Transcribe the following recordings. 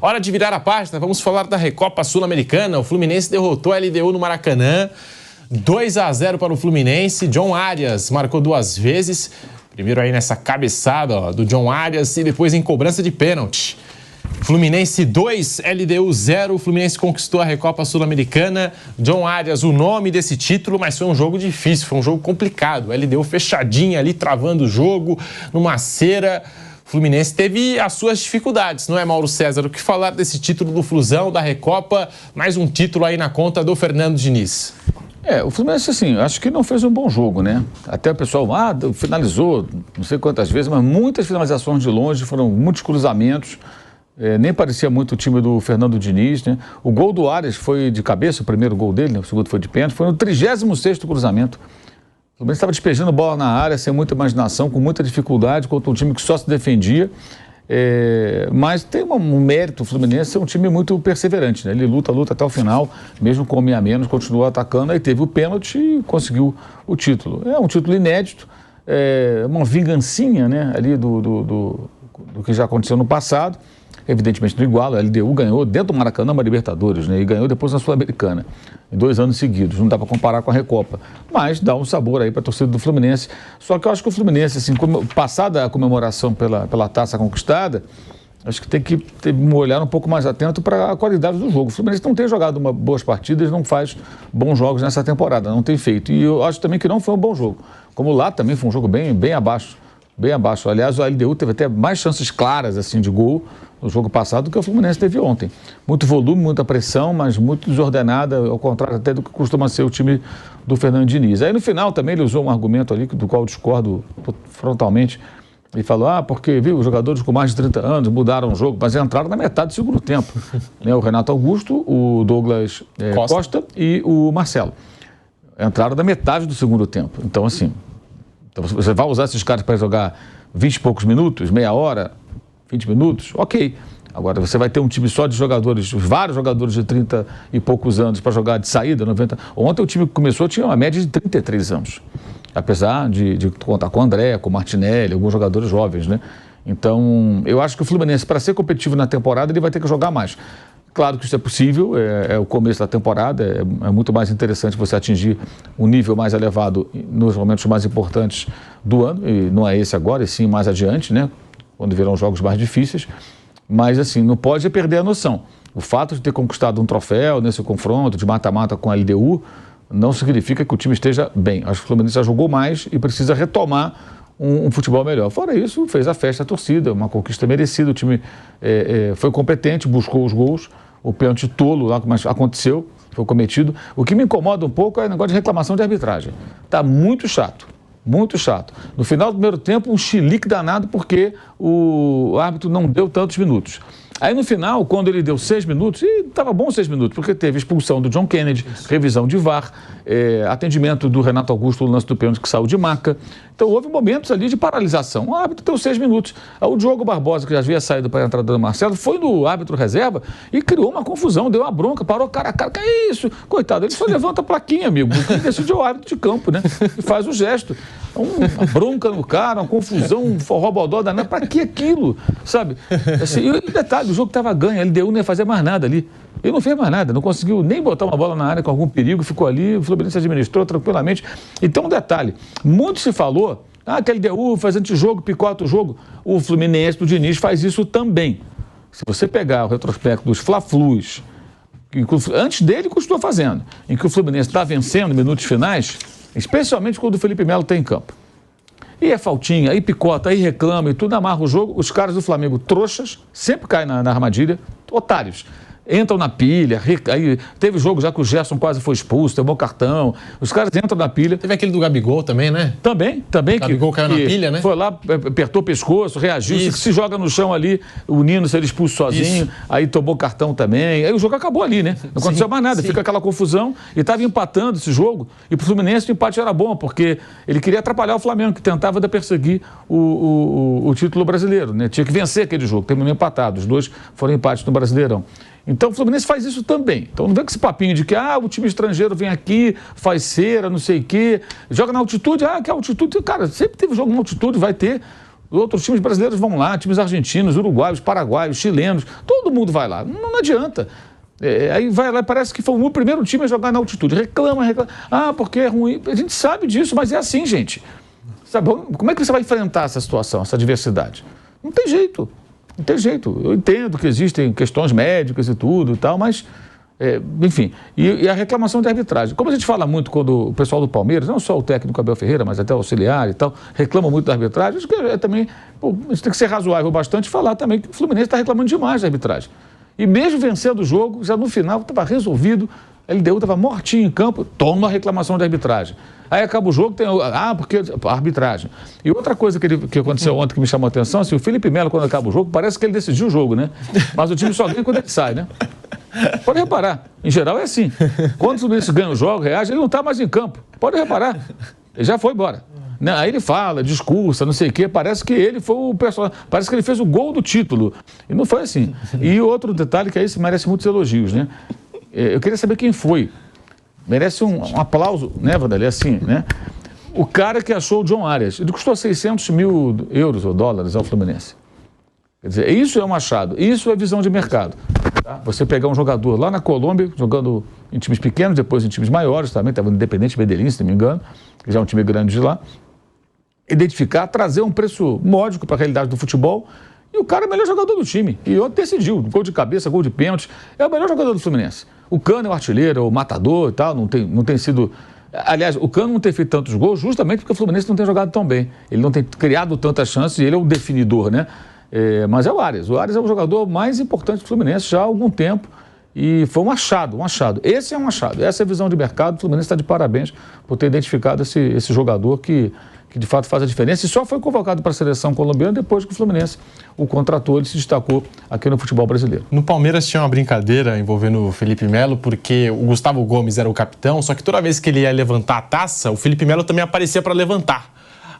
Hora de virar a página, vamos falar da Recopa Sul-Americana. O Fluminense derrotou a LDU no Maracanã. 2-0 para o Fluminense. John Arias marcou 2 vezes. Primeiro aí nessa cabeçada do John Arias e depois em cobrança de pênalti. Fluminense 2, LDU 0. O Fluminense conquistou a Recopa Sul-Americana. John Arias, o nome desse título, mas foi um jogo difícil, foi um jogo complicado. O LDU fechadinha ali, travando o jogo, numa cera. O Fluminense teve as suas dificuldades, não é, Mauro César? O que falar desse título do Flusão, da Recopa? Mais um título aí na conta do Fernando Diniz. O Fluminense, assim, acho que não fez um bom jogo, né? Até o pessoal, finalizou, não sei quantas vezes, mas muitas finalizações de longe, foram muitos cruzamentos. Nem parecia muito o time do Fernando Diniz, né? O gol do Arias foi de cabeça, o primeiro gol dele, né? O segundo foi de pênalti, foi no 36º cruzamento. O Fluminense estava despejando bola na área, sem muita imaginação, com muita dificuldade, contra um time que só se defendia. Mas tem um mérito, o Fluminense é um time muito perseverante, né? Ele luta até o final, mesmo com 1 a menos, continuou atacando, aí teve o pênalti e conseguiu o título. É um título inédito, uma vingancinha, né, ali do que já aconteceu no passado. Evidentemente não igual, a LDU ganhou dentro do Maracanã uma Libertadores, né? E ganhou depois na Sul-Americana, em 2 anos seguidos. Não dá para comparar com a Recopa, mas dá um sabor aí para a torcida do Fluminense. Só que eu acho que o Fluminense, assim, passada a comemoração pela taça conquistada, acho que tem que olhar um pouco mais atento para a qualidade do jogo. O Fluminense não tem jogado boas partidas, não faz bons jogos nessa temporada, não tem feito. E eu acho também que não foi um bom jogo. Como lá também foi um jogo bem abaixo. Bem abaixo. Aliás, o LDU teve até mais chances claras assim, de gol no jogo passado do que o Fluminense teve ontem. Muito volume, muita pressão, mas muito desordenada, ao contrário até do que costuma ser o time do Fernando Diniz. Aí no final também ele usou um argumento ali, do qual eu discordo frontalmente. Ele falou, porque viu, os jogadores com mais de 30 anos mudaram o jogo, mas entraram na metade do segundo tempo. Né? O Renato Augusto, o Douglas Costa e o Marcelo. Entraram na metade do segundo tempo. Então, assim, você vai usar esses caras para jogar 20 e poucos minutos, meia hora, 20 minutos? Ok. Agora, você vai ter um time só de jogadores, vários jogadores de 30 e poucos anos para jogar de saída, 90. Ontem o time que começou tinha uma média de 33 anos. Apesar de contar com o André, com o Martinelli, alguns jogadores jovens, né? Então, eu acho que o Fluminense, para ser competitivo na temporada, ele vai ter que jogar mais. Claro que isso é possível, é o começo da temporada, é muito mais interessante você atingir um nível mais elevado nos momentos mais importantes do ano, e não é esse agora, e sim mais adiante, né? Quando virão jogos mais difíceis, mas assim, não pode perder a noção. O fato de ter conquistado um troféu nesse confronto de mata-mata com a LDU não significa que o time esteja bem. Acho que o Fluminense já jogou mais e precisa retomar um futebol melhor. Fora isso, fez a festa a torcida, uma conquista merecida, o time foi competente, buscou os gols, o pênalti tolo lá, mas aconteceu, foi cometido. O que me incomoda um pouco é o negócio de reclamação de arbitragem. Está muito chato. Muito chato. No final do primeiro tempo, um chilique danado porque o árbitro não deu tantos minutos. Aí no final, quando ele deu 6 minutos, e estava bom 6 minutos, porque teve expulsão do John Kennedy, revisão de VAR, atendimento do Renato Augusto, o lance do pênalti que saiu de maca. Então houve momentos ali de paralisação. O árbitro deu 6 minutos. O Diogo Barbosa, que já havia saído para a entrada do Marcelo, foi no árbitro reserva e criou uma confusão, deu uma bronca, parou cara a cara. Que é isso? Coitado, ele só levanta a plaquinha, amigo. Quem decide é o árbitro de campo, né? E faz o gesto. Uma bronca no cara, uma confusão, um forró-bodó danado. Para que aquilo? Sabe? Assim, e detalhe, o jogo estava ganho, a LDU não ia fazer mais nada ali. Ele não fez mais nada, não conseguiu nem botar uma bola na área com algum perigo, ficou ali, o Fluminense administrou tranquilamente. Então, um detalhe, muito se falou, que a LDU faz antijogo, picota o jogo. O Fluminense do Diniz faz isso também. Se você pegar o retrospecto dos Fla-Flus, antes dele continua fazendo, em que o Fluminense está vencendo em minutos finais, especialmente quando o Felipe Melo está em campo. E é faltinha, aí picota, aí reclama e tudo, amarra o jogo. Os caras do Flamengo, trouxas, sempre caem na armadilha, otários. Entram na pilha, aí teve jogo já que o Gerson quase foi expulso, tomou cartão, os caras entram na pilha. Teve aquele do Gabigol também, né? Também. O Gabigol caiu na pilha, né? Foi lá, apertou o pescoço, reagiu, se joga no chão ali, o Nino ser expulso sozinho, aí tomou cartão também, aí o jogo acabou ali, né? Não aconteceu mais nada, fica aquela confusão, e estava empatando esse jogo, e pro Fluminense o empate era bom, porque ele queria atrapalhar o Flamengo, que tentava perseguir o título brasileiro, né? Tinha que vencer aquele jogo, terminou empatado, os dois foram empates no Brasileirão. Então o Fluminense faz isso também. Então não vem com esse papinho de que o time estrangeiro vem aqui, faz cera, não sei o quê, joga na altitude, que altitude, cara, sempre teve jogo na altitude, vai ter. Os outros times brasileiros vão lá, times argentinos, uruguaios, paraguaios, chilenos, todo mundo vai lá. Não adianta. Aí vai lá, parece que foi o primeiro time a jogar na altitude. Reclama. Ah, porque é ruim. A gente sabe disso, mas é assim, gente. Sabe, como é que você vai enfrentar essa situação, essa adversidade? Não tem jeito. Não tem jeito. Eu entendo que existem questões médicas e tudo e tal, mas, enfim. E a reclamação de arbitragem. Como a gente fala muito quando o pessoal do Palmeiras, não só o técnico Abel Ferreira, mas até o auxiliar e tal, reclama muito da arbitragem, acho que também, a gente tem que ser razoável bastante e falar também que o Fluminense está reclamando demais da arbitragem. E mesmo vencendo o jogo, já no final estava resolvido, a LDU estava mortinho em campo, toma uma reclamação de arbitragem. Aí acaba o jogo, porque a arbitragem. E outra coisa que aconteceu ontem que me chamou a atenção, assim, o Felipe Melo, quando acaba o jogo, parece que ele decidiu o jogo, né? Mas o time só ganha quando ele sai, né? Pode reparar, em geral é assim. Quando o Fluminense ganha o jogo, reage, ele não está mais em campo. Pode reparar, ele já foi embora. Aí ele fala, discursa, não sei o quê, parece que ele foi o personagem, parece que ele fez o gol do título. E não foi assim. E outro detalhe que aí merece muitos elogios, né? Eu queria saber quem foi. Merece um aplauso, né, Vanderlei? Assim, né? O cara que achou o John Arias. Ele custou 600 mil euros ou dólares ao Fluminense. Quer dizer, isso é um achado, isso é visão de mercado. Tá? Você pegar um jogador lá na Colômbia, jogando em times pequenos, depois em times maiores também, estava no Independente Medellín, se não me engano, que já é um time grande de lá. Identificar, trazer um preço módico para a realidade do futebol, e o cara é o melhor jogador do time. E ontem decidiu, gol de cabeça, gol de pênalti, é o melhor jogador do Fluminense. O Cano é o artilheiro, é o matador e tal, não tem sido... Aliás, o Cano não tem feito tantos gols justamente porque o Fluminense não tem jogado tão bem. Ele não tem criado tantas chances e ele é o definidor, né? Mas é o Arias. O Arias é o jogador mais importante do Fluminense já há algum tempo. E foi um achado. Esse é um achado. Essa é a visão de mercado. O Fluminense está de parabéns por ter identificado esse jogador que de fato faz a diferença. E só foi convocado para a seleção colombiana depois que o Fluminense o contratou, ele se destacou aqui no futebol brasileiro. No Palmeiras tinha uma brincadeira envolvendo o Felipe Melo, porque o Gustavo Gomes era o capitão, só que toda vez que ele ia levantar a taça, o Felipe Melo também aparecia para levantar.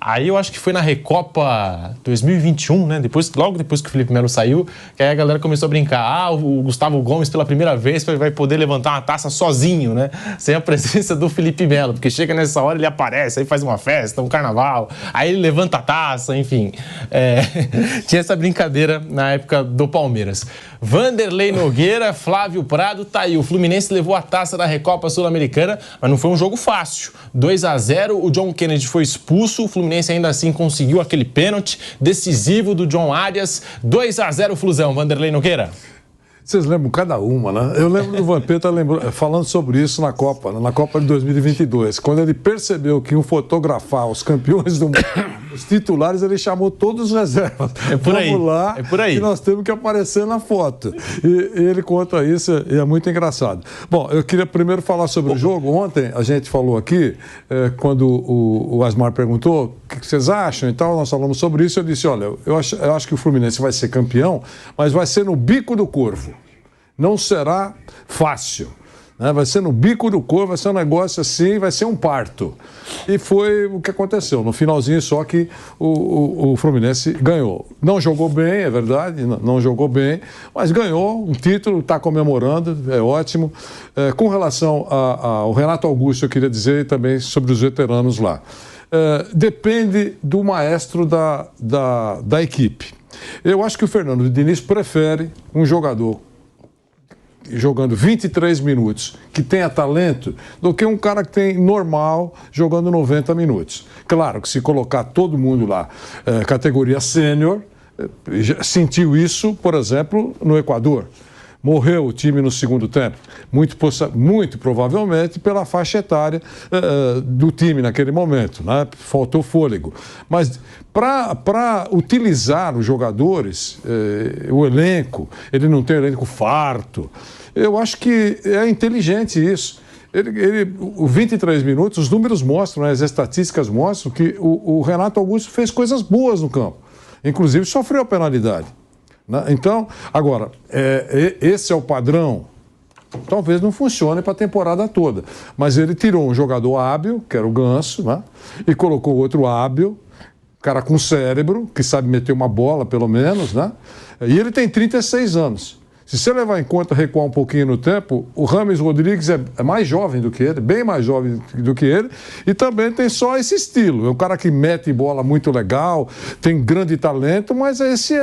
Aí eu acho que foi na Recopa 2021, né? Logo depois que o Felipe Melo saiu, que aí a galera começou a brincar. O Gustavo Gomes, pela primeira vez, vai poder levantar uma taça sozinho, né? Sem a presença do Felipe Melo, porque chega nessa hora, ele aparece, aí faz uma festa, um carnaval, aí ele levanta a taça, enfim. Tinha essa brincadeira na época do Palmeiras. Vanderlei Nogueira, Flávio Prado, tá aí. O Fluminense levou a taça da Recopa Sul-Americana, mas não foi um jogo fácil. 2-0, o John Kennedy foi expulso, o Fluminense ainda assim conseguiu aquele pênalti decisivo do John Arias. 2-0, Flusão. Vanderlei Nogueira. Vocês lembram cada uma, né? Eu lembro do Vampeta falando sobre isso na Copa de 2022. Quando ele percebeu que iam fotografar os campeões do mundo, os titulares, ele chamou todos os reservas. É por aí. Vamos lá, é por aí. Que nós temos que aparecer na foto. E ele conta isso e é muito engraçado. Bom, eu queria primeiro falar sobre o jogo. Ontem a gente falou aqui, quando o Asmar perguntou o que vocês acham e tal, nós falamos sobre isso. Eu disse, olha, eu acho que o Fluminense vai ser campeão, mas vai ser no bico do corvo. Não será fácil, né? Vai ser no bico do corvo, vai ser um negócio assim, vai ser um parto. E foi o que aconteceu. No finalzinho só que o Fluminense ganhou. Não jogou bem, é verdade, não jogou bem, mas ganhou um título, está comemorando, é ótimo. Com relação ao Renato Augusto, eu queria dizer também sobre os veteranos lá. Depende do maestro da equipe. Eu acho que o Fernando Diniz prefere um jogador jogando 23 minutos, que tenha talento, do que um cara que tem normal jogando 90 minutos. Claro que se colocar todo mundo lá, categoria sênior, sentiu isso, por exemplo, no Equador. Morreu o time no segundo tempo, muito provavelmente pela faixa etária do time naquele momento, né? Faltou fôlego. Mas para utilizar os jogadores, o elenco, ele não tem elenco farto, eu acho que é inteligente isso. Os 23 minutos, os números mostram, né? As estatísticas mostram que o Renato Augusto fez coisas boas no campo, inclusive sofreu a penalidade. Então, agora, esse é o padrão. Talvez não funcione para a temporada toda. Mas ele tirou um jogador hábil, que era o Ganso, né? E colocou outro hábil, cara com cérebro, que sabe meter uma bola, pelo menos, né? E ele tem 36 anos. Se você levar em conta, recuar um pouquinho no tempo, o Rames Rodrigues é mais jovem do que ele, bem mais jovem do que ele, e também tem só esse estilo. É um cara que mete bola muito legal, tem grande talento, mas esse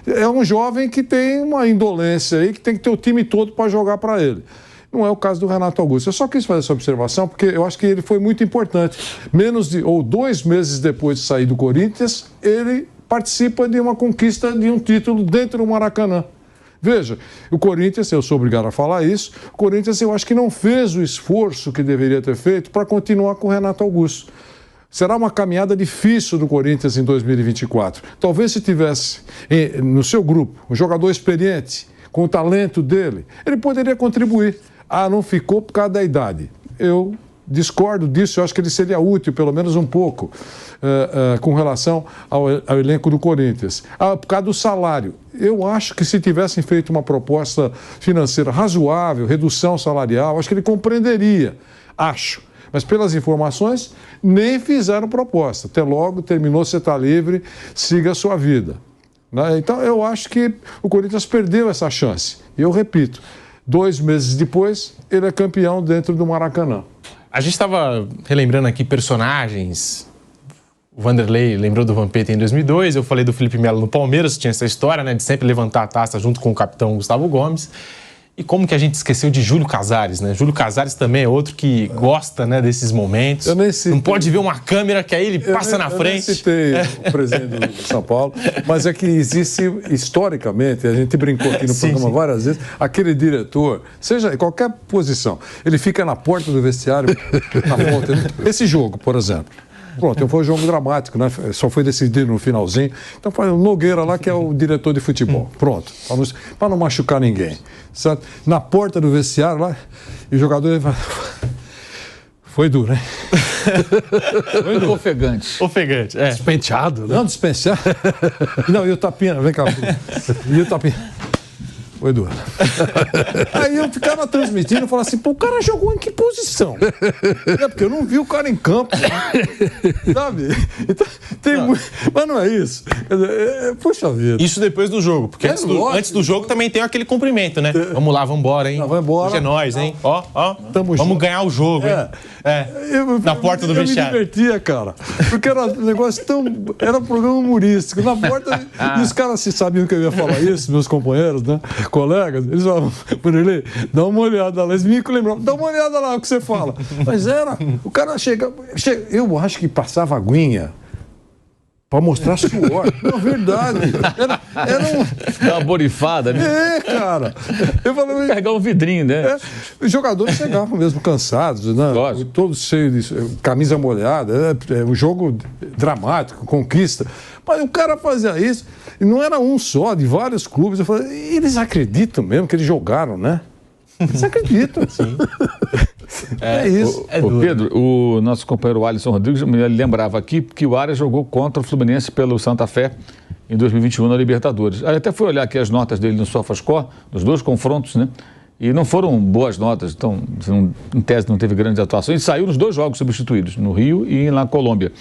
é um jovem que tem uma indolência aí, que tem que ter o time todo para jogar para ele. Não é o caso do Renato Augusto. Eu só quis fazer essa observação porque eu acho que ele foi muito importante. 2 meses depois de sair do Corinthians, ele participa de uma conquista de um título dentro do Maracanã. Veja, o Corinthians, eu sou obrigado a falar isso, o Corinthians eu acho que não fez o esforço que deveria ter feito para continuar com o Renato Augusto. Será uma caminhada difícil do Corinthians em 2024. Talvez se tivesse no seu grupo um jogador experiente, com o talento dele, ele poderia contribuir. Não ficou por causa da idade. Eu discordo disso, eu acho que ele seria útil, pelo menos um pouco, com relação ao elenco do Corinthians. Por causa do salário. Eu acho que se tivessem feito uma proposta financeira razoável, redução salarial, acho que ele compreenderia. Acho. Mas pelas informações, nem fizeram proposta. Até logo, terminou, você está livre, siga a sua vida. Então, eu acho que o Corinthians perdeu essa chance. E eu repito, 2 meses depois, ele é campeão dentro do Maracanã. A gente estava relembrando aqui personagens. O Vanderlei lembrou do Vampeta em 2002, eu falei do Felipe Melo no Palmeiras, tinha essa história, né, de sempre levantar a taça junto com o capitão Gustavo Gomes. E como que a gente esqueceu de Júlio Casares, né? Júlio Casares também é outro que gosta, né, desses momentos. Eu nem citei. Não pode ver uma câmera que aí ele passa na frente. Eu nem citei o presidente do São Paulo, mas é que existe, historicamente, a gente brincou aqui no programa várias vezes, aquele diretor, seja em qualquer posição, ele fica na porta do vestiário, na volta. Esse jogo, por exemplo. Pronto, foi um jogo dramático, né? Só foi decidido no finalzinho. Então foi o Nogueira lá, que é o diretor de futebol. Pronto, para não machucar ninguém. Certo? Na porta do vestiário lá, e o jogador... Foi duro, hein? Foi duro. Ofegante. Ofegante, é. Despenteado, né? Não, despenteado. Não, e o tapinha, vem cá. E o tapinha. Foi duro. Aí eu ficava transmitindo e falava assim, pô, o cara jogou em que posição? Porque eu não vi o cara em campo. Sabe? Então, mas não é isso. Quer dizer, puxa vida. Isso depois do jogo, porque antes do jogo também tem aquele cumprimento, né? Vamos lá, vamos embora, hein? Vamos embora. Hoje é nóis, hein? Ó, vamos ganhar o jogo, hein? Na porta do vestiário. Eu me divertia, cara. Porque era um negócio tão... Era um programa humorístico. Na porta... E os caras sabiam que eu ia falar isso, meus companheiros, né? Colegas, eles falavam, Vanderlei, dá uma olhada lá. Eles me lembravam, dá uma olhada lá o que você fala. Mas o cara chega, eu acho que passava aguinha para mostrar suor. Não, verdade. Era uma borifada, né? Cara. Eu falei, carregar um vidrinho, né? Os jogadores chegavam mesmo cansados, né? Lógico. Todos cheios de camisa molhada. É um jogo dramático, conquista. Mas o cara fazia isso, e não era um só, de vários clubes. Eu falei, eles acreditam mesmo que eles jogaram, né? Eles acreditam. Sim. É isso. Pedro, o nosso companheiro Alisson Rodrigues me lembrava aqui que o Arias jogou contra o Fluminense pelo Santa Fé em 2021 na Libertadores. Aí até fui olhar aqui as notas dele no SofaScore, nos 2 confrontos, né? E não foram boas notas, então, em tese, não teve grandes atuações. Ele saiu nos 2 jogos substituídos, no Rio e na Colômbia.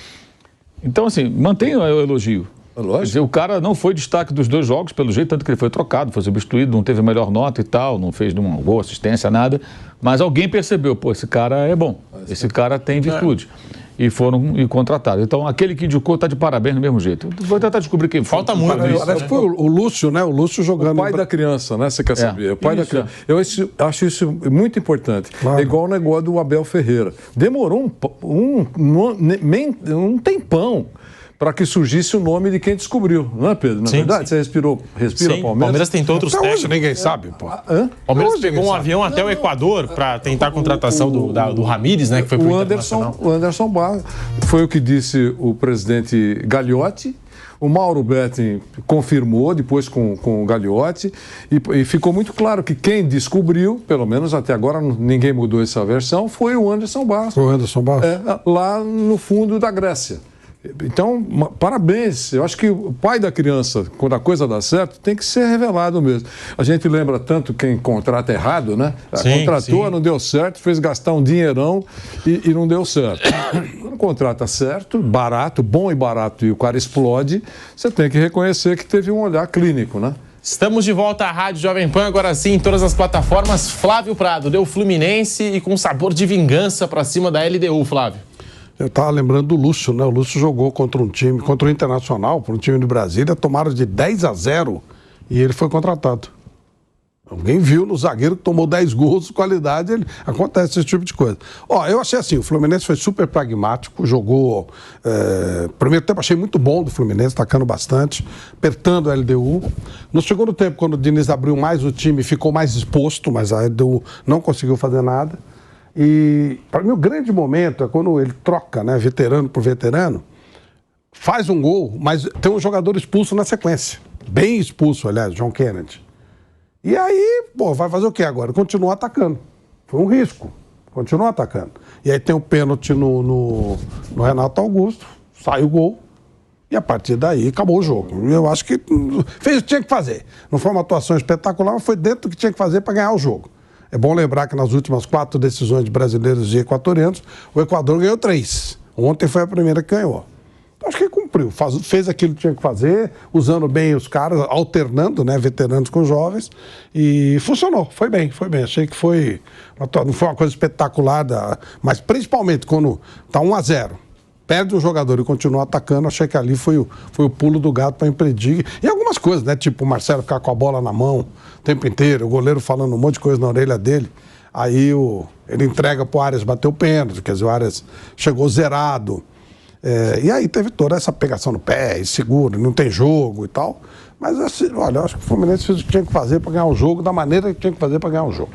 Então, assim, mantenha o elogio. Quer dizer, o cara não foi destaque dos 2 jogos, pelo jeito, tanto que ele foi trocado, foi substituído, não teve a melhor nota e tal, não fez uma boa assistência, nada. Mas alguém percebeu, pô, esse cara é bom, esse cara tem virtude. E foram contratados. Então, aquele que indicou está de parabéns do mesmo jeito. Vou tentar descobrir quem foi. Falta muito isso. Parece que foi o Lúcio, né? O Lúcio jogando. O pai da criança, né? Você quer saber? O pai da criança. Eu acho isso muito importante. Claro. É igual o negócio do Abel Ferreira. Demorou um tempão para que surgisse o nome de quem descobriu, não é, Pedro? Na verdade, você respira sim. Palmeiras. Palmeiras tentou outros técnicos. Ninguém sabe, pô. Palmeiras pegou um avião até o Equador para tentar a contratação do Ramírez, né? Que foi pro Internacional. O Anderson Barros foi o que disse o presidente Gagliotti. O Mauro Betting confirmou depois com o Gagliotti e ficou muito claro que quem descobriu, pelo menos até agora ninguém mudou essa versão, foi o Anderson Barros. Foi o Anderson Barros. Lá no fundo da Grécia. Então, parabéns. Eu acho que o pai da criança, quando a coisa dá certo, tem que ser revelado mesmo. A gente lembra tanto quem contrata errado, né? Contratou, não deu certo, fez gastar um dinheirão e não deu certo. Quando contrata certo, barato, bom e barato, e o cara explode, você tem que reconhecer que teve um olhar clínico, né? Estamos de volta à Rádio Jovem Pan, agora sim, em todas as plataformas. Flávio Prado deu Fluminense e com sabor de vingança para cima da LDU, Flávio. Eu estava lembrando do Lúcio, né? O Lúcio jogou contra um time, contra o Internacional, por um time de Brasília, tomaram de 10-0 e ele foi contratado. Alguém viu no zagueiro que tomou 10 gols de qualidade, acontece esse tipo de coisa. Ó, eu achei assim, o Fluminense foi super pragmático, jogou... primeiro tempo achei muito bom do Fluminense, atacando bastante, apertando a LDU. No segundo tempo, quando o Diniz abriu mais o time, ficou mais exposto, mas a LDU não conseguiu fazer nada. E, para mim, o grande momento é quando ele troca, né, veterano por veterano, faz um gol, mas tem um jogador expulso na sequência. Bem expulso, aliás, John Kennedy. E aí, pô, vai fazer o quê agora? Continua atacando. Foi um risco. Continua atacando. E aí tem o pênalti no Renato Augusto, sai o gol, e a partir daí acabou o jogo. Eu acho que fez o que tinha que fazer. Não foi uma atuação espetacular, mas foi dentro do que tinha que fazer para ganhar o jogo. É bom lembrar que nas últimas 4 decisões de brasileiros e equatorianos, o Equador ganhou 3. Ontem foi a primeira que ganhou. Acho que cumpriu, fez aquilo que tinha que fazer, usando bem os caras, alternando, né, veteranos com jovens, e funcionou, foi bem. Achei que não foi uma coisa espetacular, mas principalmente quando está 1-0, perde um jogador e continua atacando, achei que ali foi o pulo do gato para impedir. E algumas coisas, né, tipo o Marcelo ficar com a bola na mão o tempo inteiro, o goleiro falando um monte de coisa na orelha dele, aí ele entrega para o Arias bater o pênalti, quer dizer, o Arias chegou zerado. E aí teve toda essa pegação no pé, e seguro, não tem jogo e tal. Mas assim, olha, eu acho que o Fluminense fez o que tinha que fazer para ganhar o jogo, da maneira que tinha que fazer para ganhar o jogo.